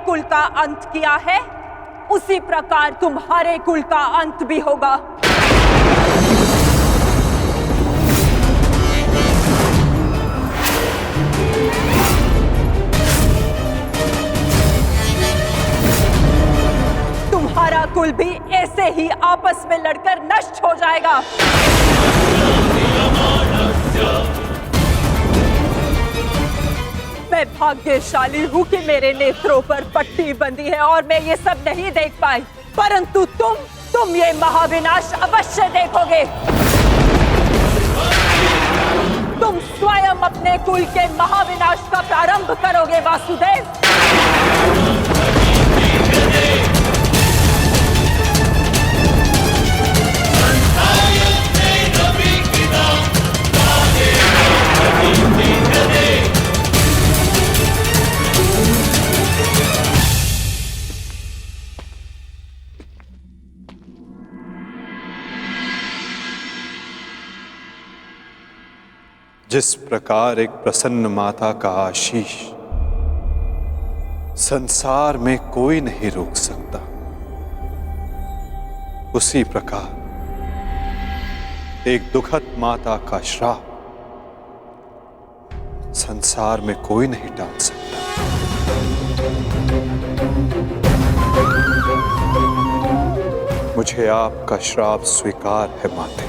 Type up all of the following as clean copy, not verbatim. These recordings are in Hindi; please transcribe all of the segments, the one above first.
कुल का अंत किया है, उसी प्रकार तुम्हारे कुल का अंत भी होगा। तुम्हारा कुल भी ऐसे ही आपस में लड़कर नष्ट हो जाएगा। मैं भाग्यशाली हूँ कि मेरे नेत्रों पर पट्टी बंधी है और मैं ये सब नहीं देख पाई, परंतु तुम ये महाविनाश अवश्य देखोगे। तुम स्वयं अपने कुल के महाविनाश का प्रारंभ करोगे वासुदेव। जिस प्रकार एक प्रसन्न माता का आशीष संसार में कोई नहीं रोक सकता, उसी प्रकार एक दुखद माता का श्राप संसार में कोई नहीं टाल सकता। मुझे आपका श्राप स्वीकार है माते।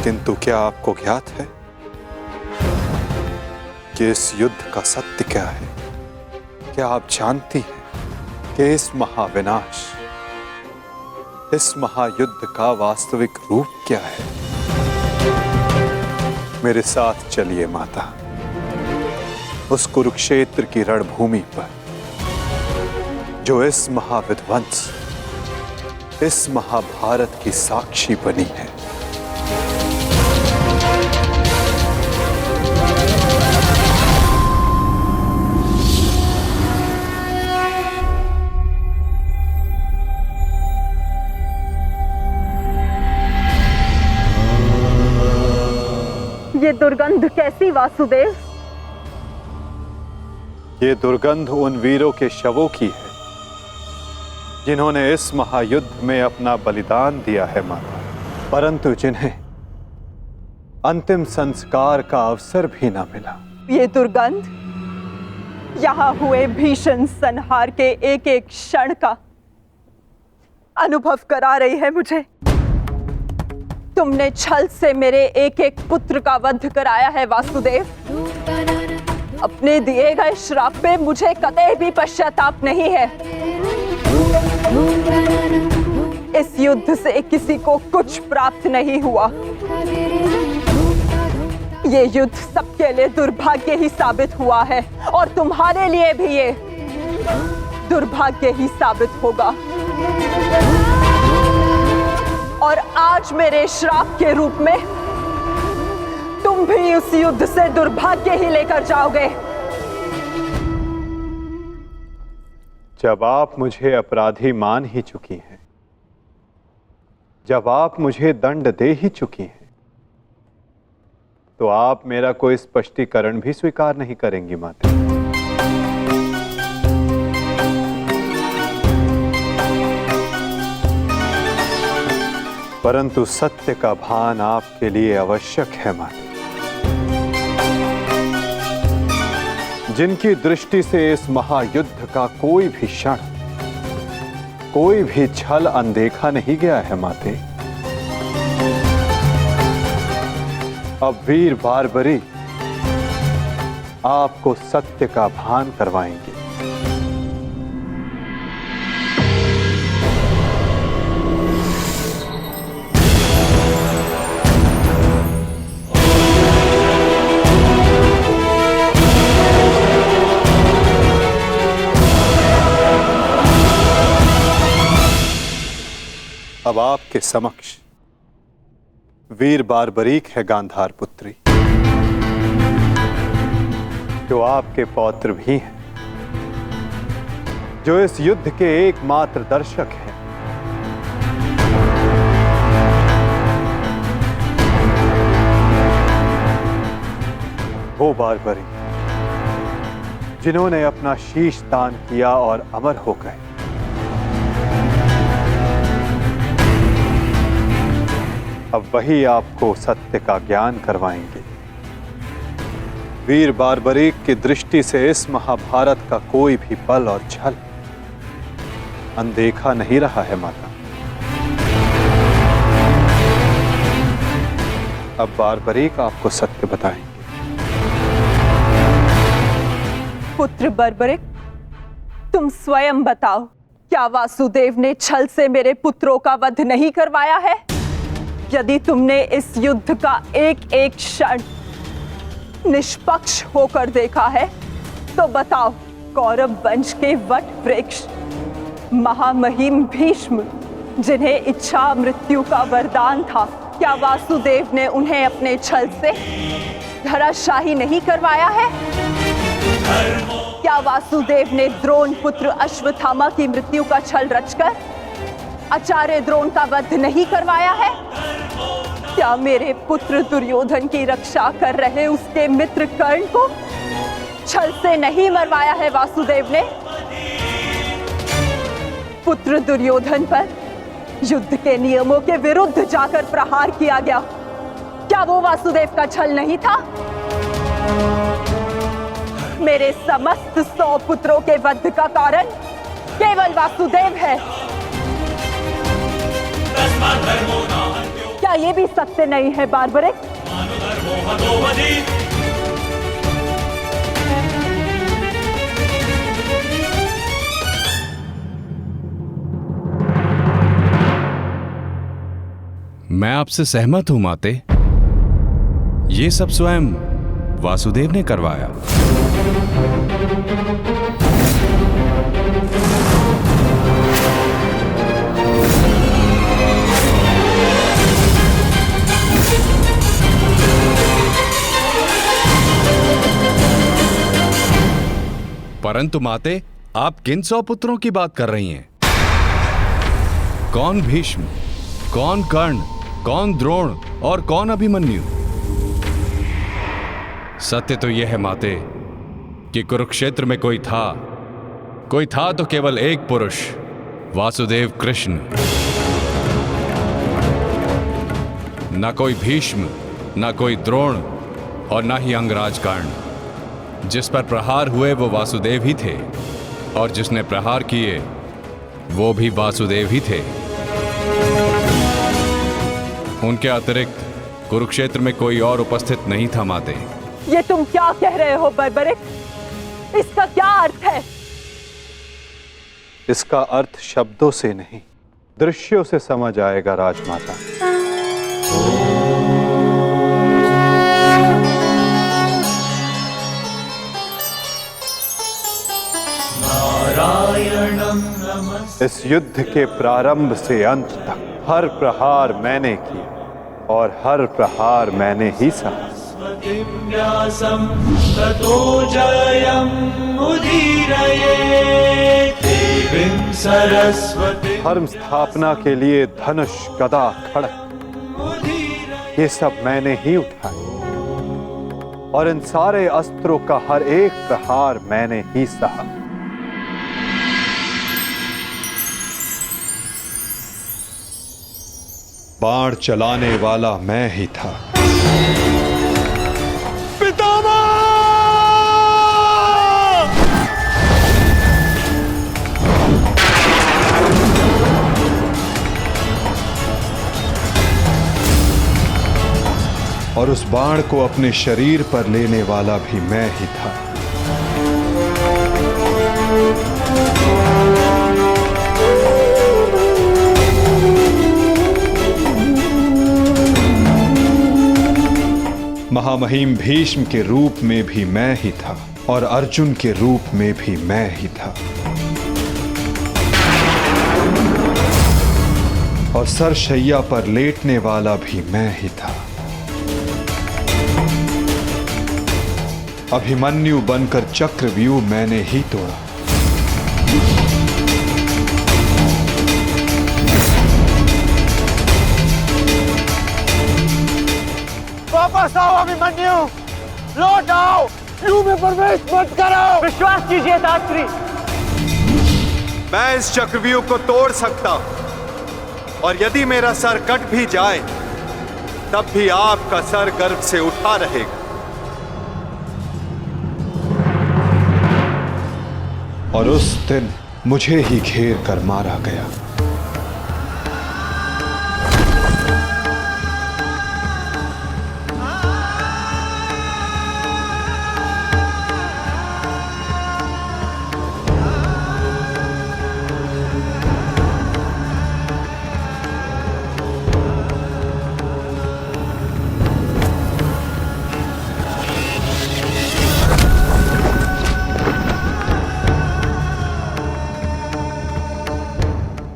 किंतु क्या आपको ज्ञात है कि इस युद्ध का सत्य क्या है? क्या आप जानती हैं कि इस महाविनाश, इस महायुद्ध का वास्तविक रूप क्या है? मेरे साथ चलिए माता, उस कुरुक्षेत्र की रणभूमि पर जो इस महाविध्वंस, इस महाभारत की साक्षी बनी है। ये दुर्गंध कैसी वासुदेव? ये दुर्गंध उन वीरों के शवों की है जिन्होंने इस महायुद्ध में अपना बलिदान दिया है माता, परंतु जिन्हें अंतिम संस्कार का अवसर भी ना मिला। ये दुर्गंध यहाँ हुए भीषण संहार के एक एक क्षण का अनुभव करा रही है मुझे। तुमने छल से मेरे एक एक पुत्र का वध कराया है वासुदेव। अपने दिए गए श्राप पे मुझे कतई भी पश्चाताप नहीं है। इस युद्ध से किसी को कुछ प्राप्त नहीं हुआ। ये युद्ध सबके लिए दुर्भाग्य ही साबित हुआ है और तुम्हारे लिए भी ये दुर्भाग्य ही साबित होगा। और आज मेरे श्राप के रूप में तुम भी उस युद्ध से दुर्भाग्य ही लेकर जाओगे। जब आप मुझे अपराधी मान ही चुकी हैं, जब आप मुझे दंड दे ही चुकी हैं, तो आप मेरा कोई स्पष्टीकरण भी स्वीकार नहीं करेंगी माता। परंतु सत्य का भान आपके लिए आवश्यक है माता। जिनकी दृष्टि से इस महायुद्ध का कोई भी क्षण, कोई भी छल अनदेखा नहीं गया है माते, अब वीर बारबरी आपको सत्य का भान करवाएंगे। अब आपके समक्ष वीर बारबरीक है गांधार पुत्री, जो आपके पौत्र भी हैं, जो इस युद्ध के एकमात्र दर्शक हैं। वो बारबरी जिन्होंने अपना शीश दान किया और अमर हो गए, अब वही आपको सत्य का ज्ञान करवाएंगे। वीर बारबरीक की दृष्टि से इस महाभारत का कोई भी बल और छल अनदेखा नहीं रहा है माता। अब बारबरीक आपको सत्य बताएंगे। पुत्र बर्बरिक, तुम स्वयं बताओ, क्या वासुदेव ने छल से मेरे पुत्रों का वध नहीं करवाया है? यदि तुमने इस युद्ध का एक एक क्षण निष्पक्ष होकर देखा है तो बताओ, कौरव वंश के वट वृक्ष महामहिम भीष्म, जिन्हें इच्छा मृत्यु का वरदान था, क्या वासुदेव ने उन्हें अपने छल से धराशाही नहीं करवाया है? क्या वासुदेव ने द्रोण पुत्र अश्वत्थामा की मृत्यु का छल रचकर आचार्य द्रोण का वध नहीं करवाया है? क्या मेरे पुत्र दुर्योधन की रक्षा कर रहे उसके मित्र कर्ण को छल से नहीं मरवाया है वासुदेव ने? पुत्र दुर्योधन पर युद्ध के नियमों के विरुद्ध जाकर प्रहार किया गया, क्या वो वासुदेव का छल नहीं था? मेरे समस्त 100 पुत्रों के वध का कारण केवल वासुदेव है। क्या ये भी सत्य नहीं है बारबरिक? मैं आपसे सहमत हूं माते। ये सब स्वयं वासुदेव ने करवाया। परंतु माते, आप किन 100 पुत्रों की बात कर रही हैं? कौन भीष्म, कौन कर्ण, कौन द्रोण और कौन अभिमन्यु? सत्य तो यह है माते कि कुरुक्षेत्र में कोई था तो केवल एक पुरुष, वासुदेव कृष्ण। ना कोई भीष्म, ना कोई द्रोण और ना ही अंगराज कर्ण। जिस पर प्रहार हुए वो वासुदेव ही थे, और जिसने प्रहार किए वो भी वासुदेव ही थे। उनके अतिरिक्त कुरुक्षेत्र में कोई और उपस्थित नहीं था माते। ये तुम क्या कह रहे हो बर्बरिक? इसका क्या अर्थ है? इसका अर्थ शब्दों से नहीं, दृश्यों से समझ आएगा राजमाता। इस युद्ध के प्रारंभ से अंत तक हर प्रहार मैंने किया और हर प्रहार मैंने ही सहा। धर्म स्थापना के लिए धनुष, गदा, खड्ग, ये सब मैंने ही उठाए और इन सारे अस्त्रों का हर एक प्रहार मैंने ही सहा। बाण चलाने वाला मैं ही था। पितामह! और उस बाण को अपने शरीर पर लेने वाला भी मैं ही था। महामहिम भीष्म के रूप में भी मैं ही था और अर्जुन के रूप में भी मैं ही था। और सरशैया पर लेटने वाला भी मैं ही था। अभिमन्यु बनकर चक्रव्यूह मैंने ही तोड़ा। वापस आओ अभिमन्यु, लौट आओ, यूं में प्रवेश मत करो। विश्वास कीजिए दात्री, मैं इस चक्रव्यूह को तोड़ सकता हूं, और यदि मेरा सर कट भी जाए तब भी आपका सर गर्व से उठा रहेगा। और उस दिन मुझे ही घेर कर मारा गया।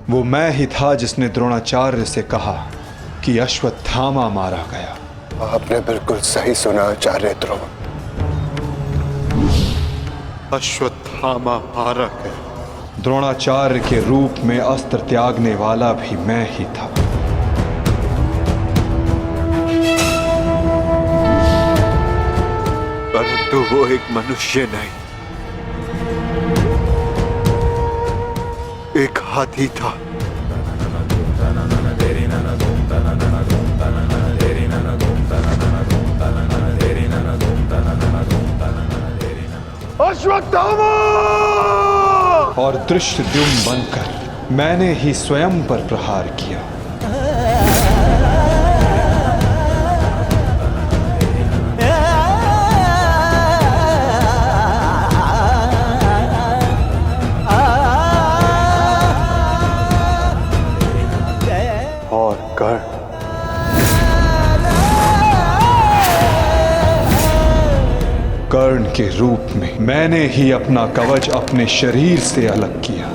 वो मैं ही था जिसने द्रोणाचार्य से कहा कि अश्वत्थामा मारा गया। आपने बिल्कुल सही सुना आचार्य द्रोण। अश्वत्थामा मारा गया। द्रोणाचार्य के रूप में अस्त्र त्यागने वाला भी मैं ही था। परंतु वो एक मनुष्य नहीं, एक हाथी था। अश्वत्थामा! और धृष्टद्युम्न बनकर मैंने ही स्वयं पर प्रहार किया। और कर्ण के रूप में मैंने ही अपना कवच अपने शरीर से अलग किया।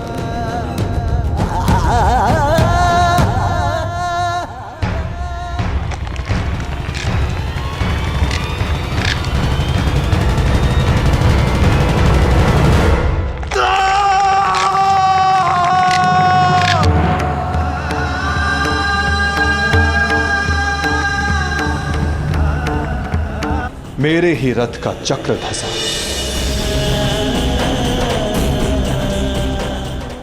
मेरे ही रथ का चक्र धसा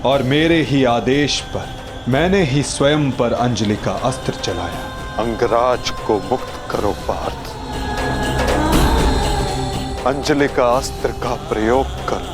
और मेरे ही आदेश पर मैंने ही स्वयं पर अंजलि का अस्त्र चलाया। अंगराज को मुक्त करो पार्थ, अंजलि का अस्त्र का प्रयोग करो।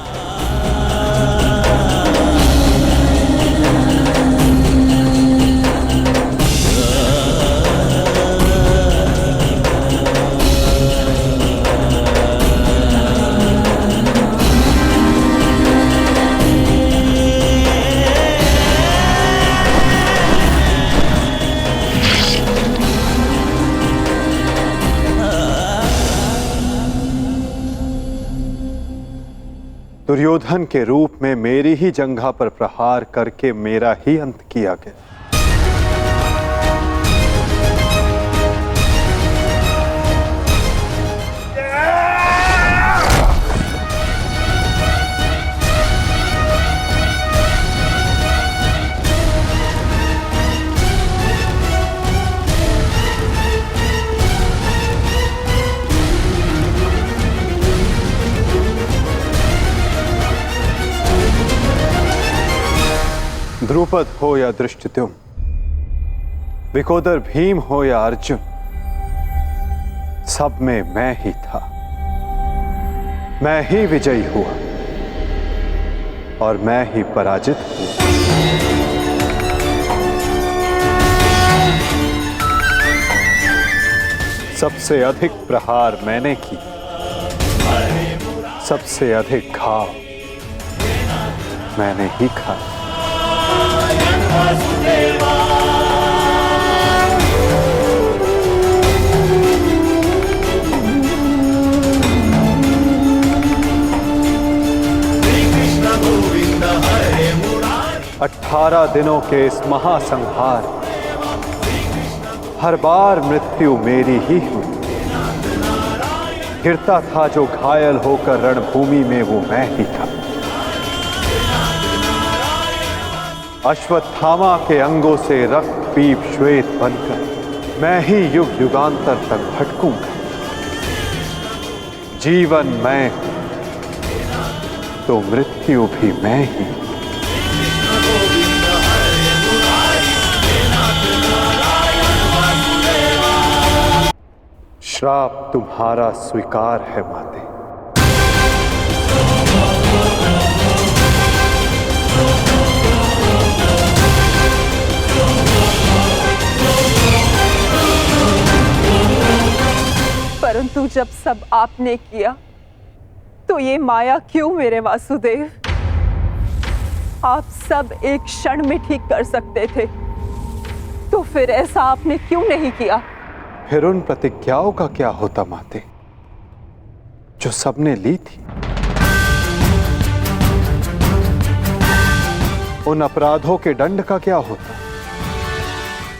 दुर्योधन के रूप में मेरी ही जंघा पर प्रहार करके मेरा ही अंत किया गया। द्रुपद हो या धृष्टद्युम्न, विकोदर भीम हो या अर्जुन, सब में मैं ही था। मैं ही विजयी हुआ और मैं ही पराजित हुआ। सबसे अधिक प्रहार मैंने की, सबसे अधिक घाव मैंने ही खाया। 18 दिनों के इस महासंहार हर बार मृत्यु मेरी ही हुई। गिरता था जो घायल होकर रणभूमि में वो मैं ही था। अश्वत्थामा के अंगों से रक्त पीप श्वेत बनकर मैं ही युग युगांतर तक भटकूंगा। जीवन मैं तो मृत्यु भी मैं ही। श्राप तुम्हारा स्वीकार है माते। परंतु जब सब आपने किया तो ये माया क्यों मेरे वासुदेव? आप सब एक क्षण में ठीक कर सकते थे, तो फिर ऐसा आपने क्यों नहीं किया? फिर उन प्रतिज्ञाओं का क्या होता माते, जो सबने ली थी? उन अपराधों के दंड का क्या होता,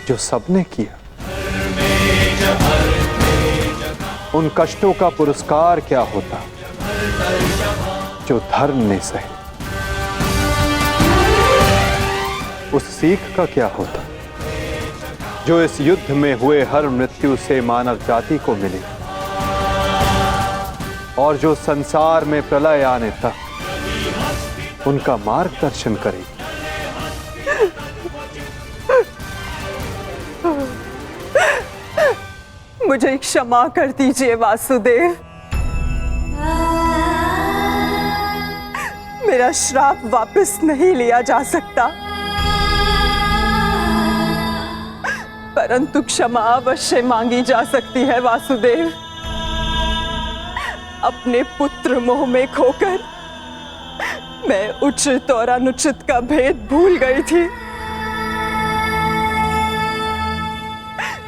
जो सबने किया? उन कष्टों का पुरस्कार क्या होता, जो धर्म ने सहे? उस सीख का क्या होता, जो इस युद्ध में हुए हर मृत्यु से मानव जाति को मिले और जो संसार में प्रलय आने तक उनका मार्गदर्शन करेगी? मुझे क्षमा कर दीजिए वासुदेव। मेरा श्राप वापस नहीं लिया जा सकता, परंतु क्षमा अवश्य मांगी जा सकती है वासुदेव। अपने पुत्र मोह में खोकर मैं उचित और अनुचित का भेद भूल गई थी।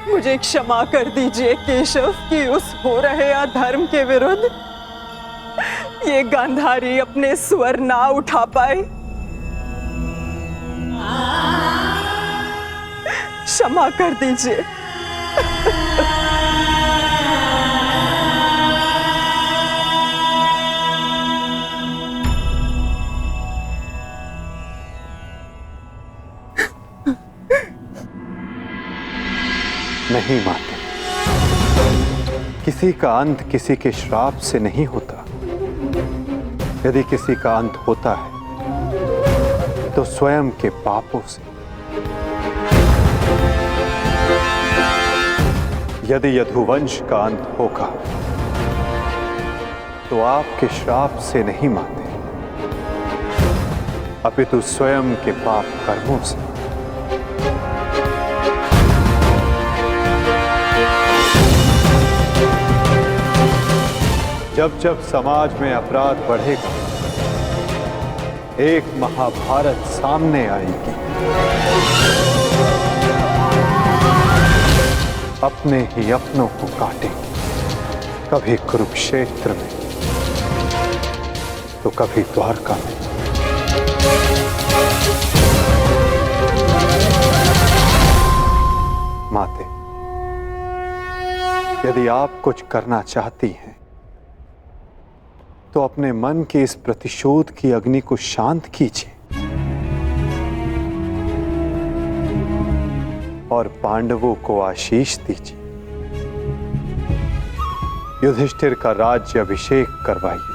मुझे क्षमा कर दीजिए केशव कि उस हो रहे अधर्म के विरुद्ध ये गांधारी अपने स्वर ना उठा पाए। क्षमा कर दीजिए। नहीं माते, किसी का अंत किसी के श्राप से नहीं होता। यदि किसी का अंत होता है तो स्वयं के पापों से। यदि यदुवंश का अंत होगा तो आपके श्राप से नहीं माते, अपितु स्वयं के पाप कर्मों से। जब जब समाज में अपराध बढ़ेगा, एक महाभारत सामने आएगी। अपने ही अपनों को काटेंगे, कभी कुरुक्षेत्र में तो कभी द्वारका में। माते, यदि आप कुछ करना चाहती हैं तो अपने मन के इस प्रतिशोध की अग्नि को शांत कीजिए और पांडवों को आशीष दीजिए। युधिष्ठिर का राज्य अभिषेक करवाइए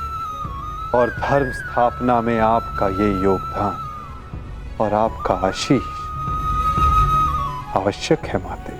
और धर्म स्थापना में आपका ये योगदान और आपका आशीष आवश्यक है माते।